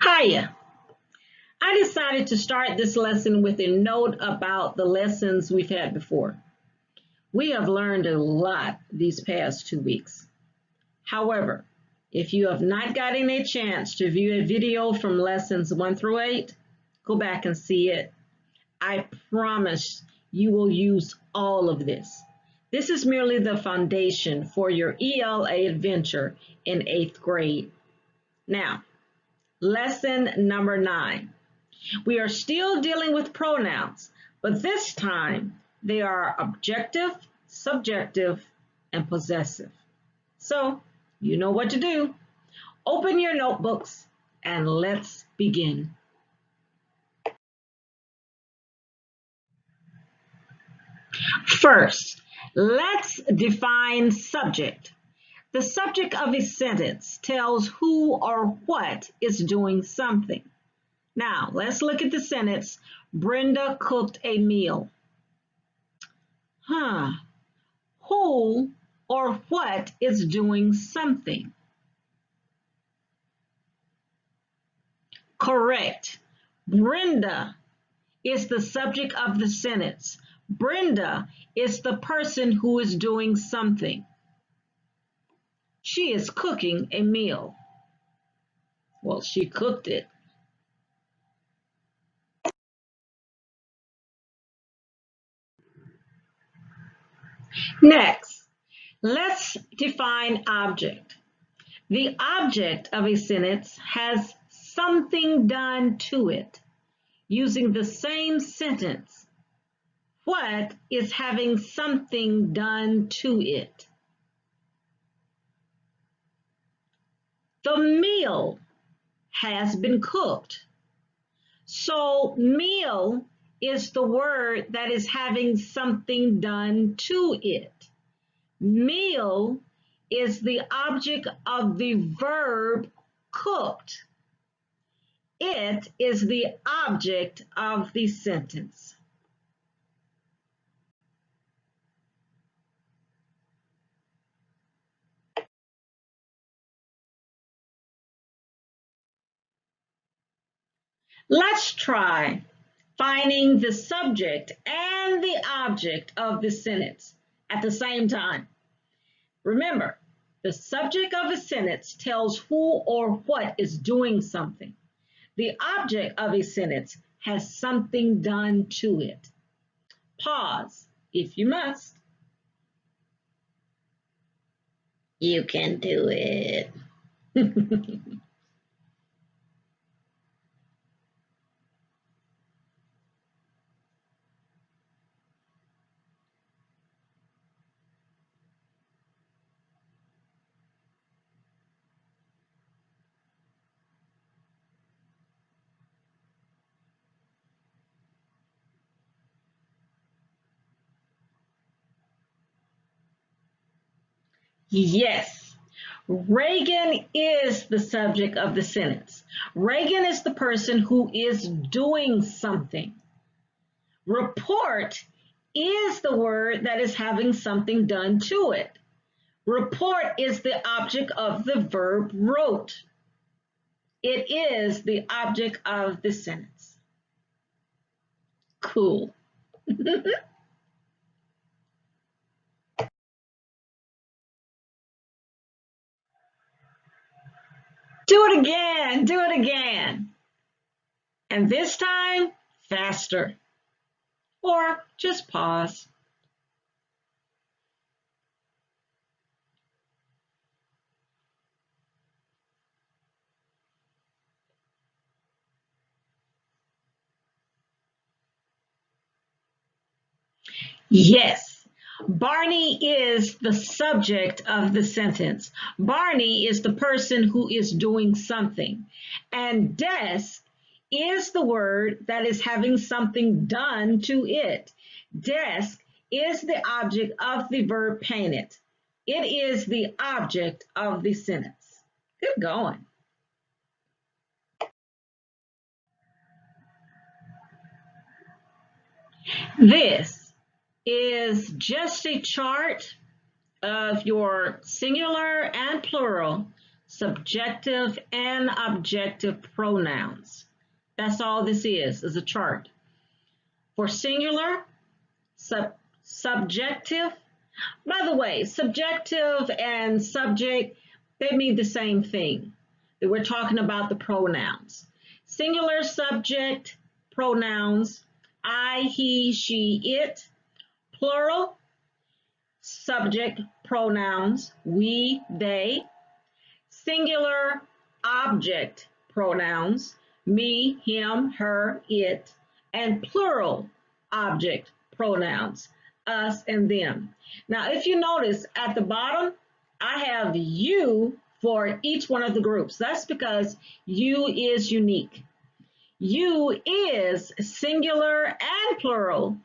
Hiya! I decided to start this lesson with a note about the lessons we've had before. We have learned a lot these past 2 weeks. However, if you have not gotten a chance to view a video from lessons 1 through 8, go back and see it. I promise you will use all of this. This is merely the foundation for your ELA adventure in 8th grade. Now, lesson number 9. We are still dealing with pronouns, but this time they are objective, subjective, and possessive. So, you know what to do. Open your notebooks and let's begin. First, let's define subject. The subject of a sentence tells who or what is doing something. Now, let's look at the sentence, Brenda cooked a meal. Who or what is doing something? Correct. Brenda is the subject of the sentence. Brenda is the person who is doing something. She is cooking a meal. Well, she cooked it. Next, let's define object. The object of a sentence has something done to it. Using the same sentence, what is having something done to it? The meal has been cooked. So meal is the word that is having something done to it. Meal is the object of the verb cooked. It is the object of the sentence. Let's try finding the subject and the object of the sentence at the same time. Remember, the subject of a sentence tells who or what is doing something. The object of a sentence has something done to it. Pause if you must. You can do it. Yes, Reagan is the subject of the sentence. Reagan is the person who is doing something. Report is the word that is having something done to it. Report is the object of the verb wrote. It is the object of the sentence. Cool. Do it again, do it again. And this time, faster. Or just pause. Yes, Barney is the subject of the sentence. Barney is the person who is doing something. And desk is the word that is having something done to it. Desk is the object of the verb painted. It is the object of the sentence. Good going. This is just a chart of your singular and plural subjective and objective pronouns. That's all this is a chart. For singular, subjective. By the way, subjective and subject, they mean the same thing. We're talking about the pronouns. Singular subject pronouns, I, he, she, it. Plural subject pronouns, we, they. Singular object pronouns, me, him, her, it. And plural object pronouns, us and them. Now, if you notice at the bottom, I have you for each one of the groups. That's because you is unique. You is singular and plural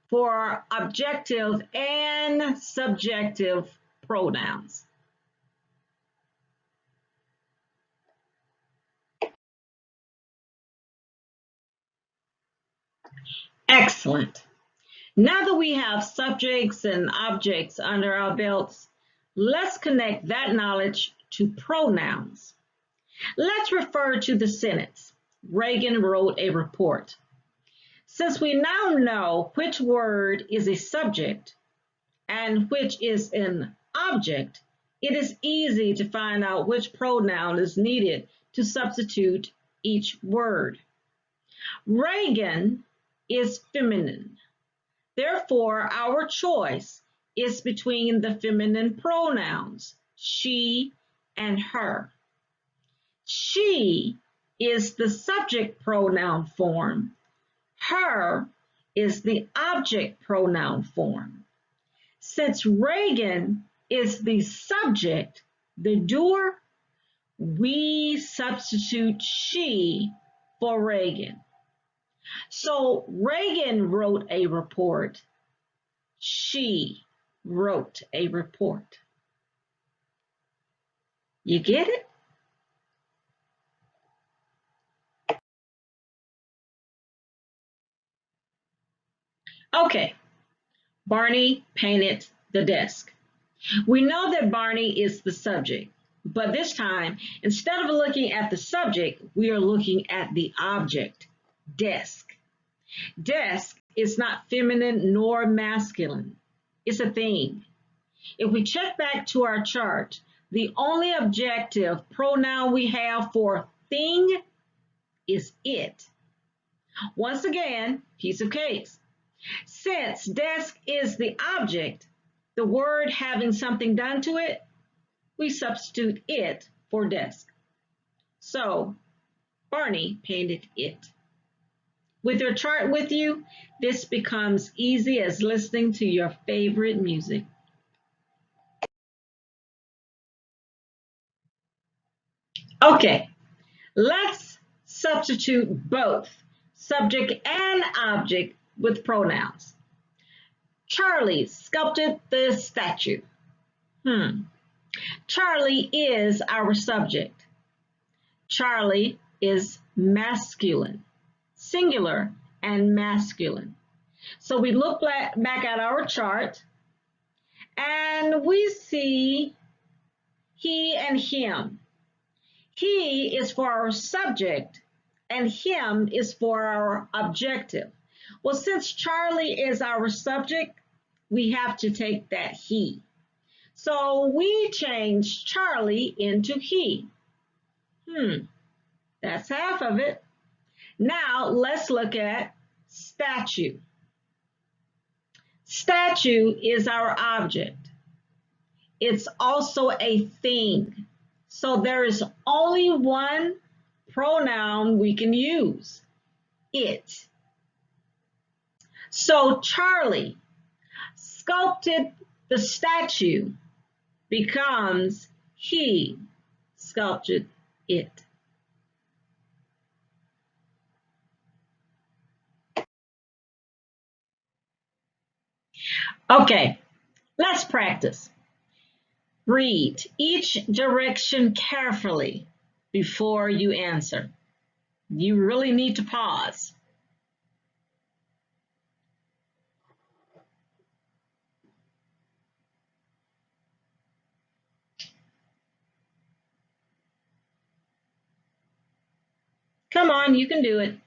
for objective and subjective pronouns. Excellent. Now that we have subjects and objects under our belts, let's connect that knowledge to pronouns. Let's refer to the sentence. Reagan wrote a report. Since we now know which word is a subject and which is an object, it is easy to find out which pronoun is needed to substitute each word. Reagan is feminine. Therefore, our choice is between the feminine pronouns, she and her. She is the subject pronoun form. Her is the object pronoun form. Since Reagan is the subject, the doer, we substitute she for Reagan. So Reagan wrote a report. She wrote a report. You get it? Okay, Barney painted the desk. We know that Barney is the subject, but this time, instead of looking at the subject, we are looking at the object, desk. Desk is not feminine nor masculine. It's a thing. If we check back to our chart, the only objective pronoun we have for thing is it. Once again, piece of cake. Since desk is the object, the word having something done to it, we substitute it for desk. So, Barney painted it. With your chart with you, this becomes easy as listening to your favorite music. Okay, let's substitute both subject and object with pronouns. Charlie sculpted the statue. Charlie is our subject. Charlie is masculine, singular and masculine. So we look back at our chart and we see he and him. He is for our subject and him is for our objective. Well, since Charlie is our subject, we have to take that he. So we change Charlie into he. That's half of it. Now let's look at statue. Statue is our object. It's also a thing. So there is only one pronoun we can use, it. So Charlie sculpted the statue becomes he sculpted it. Okay, let's practice. Read each direction carefully before you answer. You really need to pause. Come on, you can do it.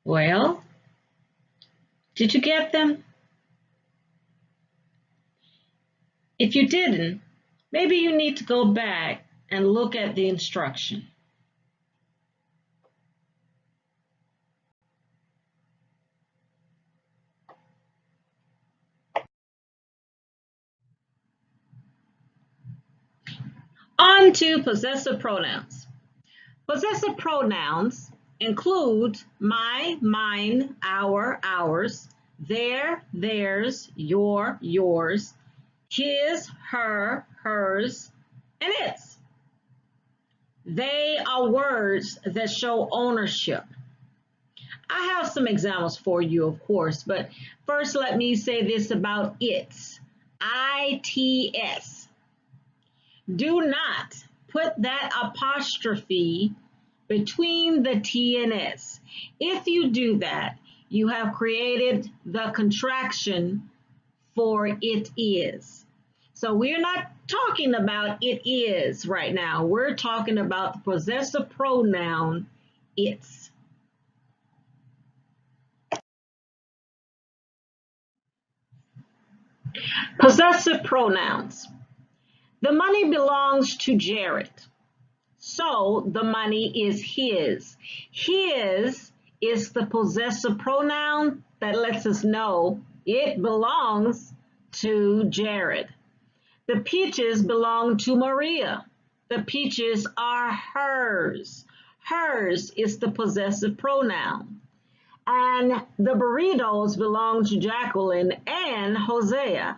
Well, did you get them? If you didn't, maybe you need to go back and look at the instruction. On to possessive pronouns. Possessive pronouns include my, mine, our, ours, their, theirs, your, yours, his, her, hers, and its. They are words that show ownership. I have some examples for you, of course, but first let me say this about its. ITS. Do not put that apostrophe between the T and S. If you do that, you have created the contraction for it is. So we're not talking about it is right now. We're talking about the possessive pronoun its. Possessive pronouns. The money belongs to Jared. So the money is his. His is the possessive pronoun that lets us know it belongs to Jared. The peaches belong to Maria. The peaches are hers. Hers is the possessive pronoun. And the burritos belong to Jacqueline and Hosea.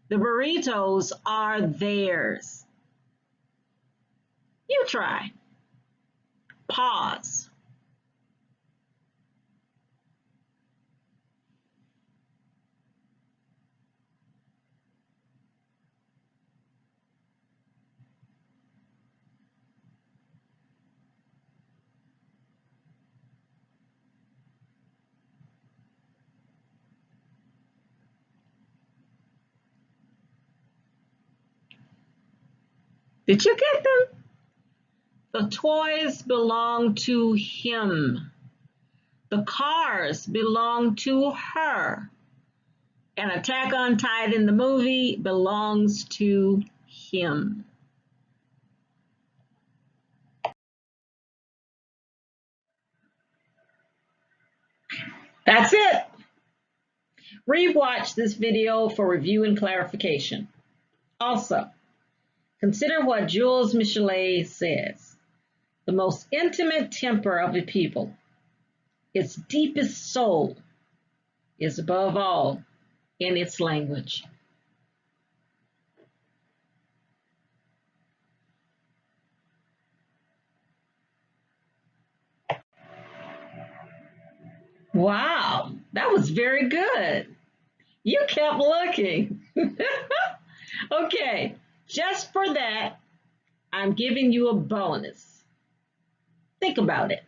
The burritos are theirs. You try. Pause. Did you get them? The toys belong to him. The cars belong to her. And Attack on Titan, the movie, belongs to him. That's it. Rewatch this video for review and clarification. Also, consider what Jules Michelet says. The most intimate temper of a people, its deepest soul, is above all in its language. Wow, that was very good. You kept looking. Okay, just for that, I'm giving you a bonus. Think about it.